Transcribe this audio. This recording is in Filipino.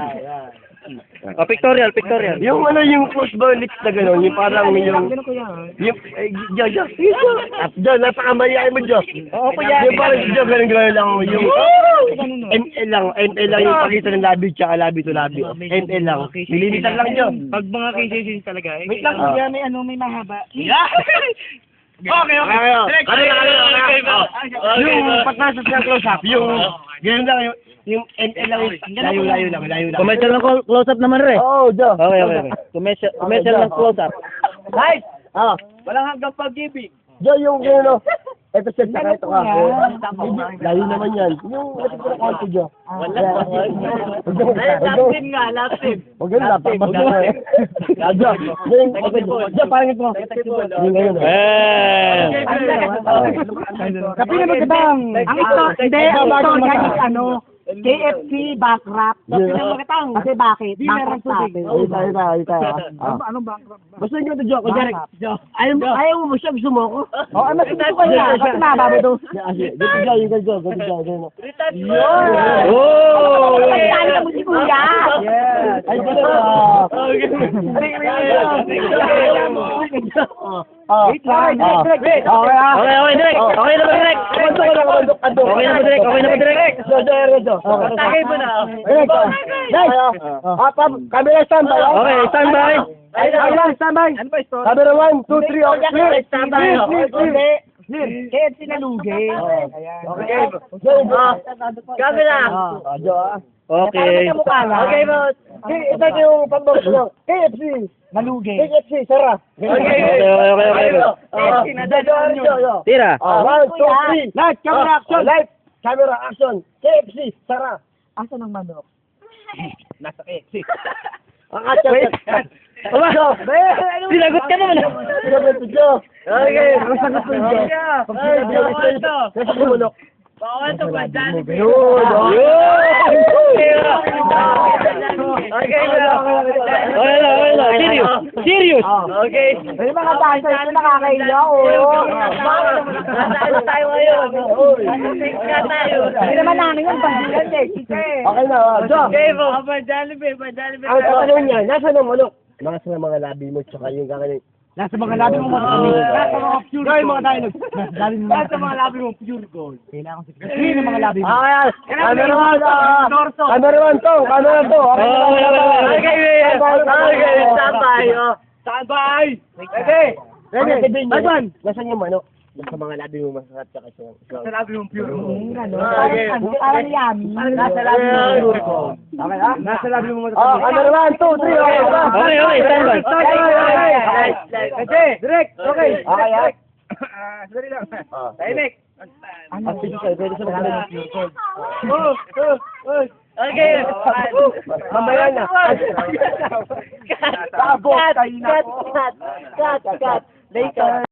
Oh, pictorial. Yung ano, yung football lips na gano'n, yung parang yung, Diyo, Diyo, napakamayain mo, Diyo. Oo, kuya. Yung parang, Diyo, gano'n lang, yung, ML lang yung pakita ng labi, tsaka labi to labi. ML lang. Nilimitan lang, Diyo. Pag mga cases talaga. Wait lang, kuya, may mahaba. Okay. Yung pagkasas ng close-up, yung, gano'n lang, yung ML lang, layo lang. Commercial ng close-up naman rin. Oo, Diyo. Okay. Commercial ng close-up. Right! Ah, Walang hanggang pag-ibig. Diyo, yung gano'n, ito siya, saka ito ka. Layo naman yan. Yung, ito ko na konti, Diyo. Laptip nga, laptip. Huwag yun, dapat ba? Diyo, parang ito. Yung ngayon. Kapila mo kitang, ang ito, hindi, ito, yan ano, KFC backrap. Kasi bakit? Backrap natin. Ayun. Anong backrap? Basta nyo ito, Diyo. Ayaw mo siya, gusto mo ako? Oo, mas gusto ko niya. Bakit mababa ito? Dito, Diyo. Oh! Pagkaan ka mo si kuya. Ay, dito. Wait lang. Okay, direct. Okay na ba, direct? Okay na ba, direct? Tagay mo na. Camera standby. Okay, standby. Standby. Ano ba ito? Camera 1, 2, 3, okay. Clear. KFC na lugi. Okay. Camera. Okay. Okay, boss. Ito yung pambawis mo. KFC. Malugi. KFC, Sarah. Okay. KFC na dadaan. Tira. 1, 2, 3. Light, camera, action. Light, camera, action. KFC, Sarah. Asa ng manok? Nasa KFC. Wait. Sinagot ka naman. Sinagot ko, Joe. Okay. Sagot ko, Joe. Nasa kumunok. Bawal ito ba? Serious. Okay. May mga dancer na nakakaila, Nasaan tayo ngayon? Nga tayo. Hindi naman namin yung bandilan eh. Okay na, Joe. Okay, mo. Jollibee. Ang tatanong niya, nasa ng manok? Nasa ng mga labi mo, tsaka yung kakanin. Nasa mga labi mo nasa mga pure gold. Mga dialogue. Nasa mga labi mo pure gold. Kailangan sa sino mga labi mo. Camera 1, Camera 2. Okay, standby. Ready. Nasaan yung manok? Nasa mga labi mo masarap, tsaka Nasa labi mo pure gold. parang yummy. Nasa labi mo pure gold. Okay ha? Nasa labi mo Camera 1, 2, 3, okay ba? Okay, standby. Okay, direct. Okay. Okay, ha? Sorry lang. Tahimik. Pwede sa mga pure gold. Okay. Mamaya na. Cut. Later.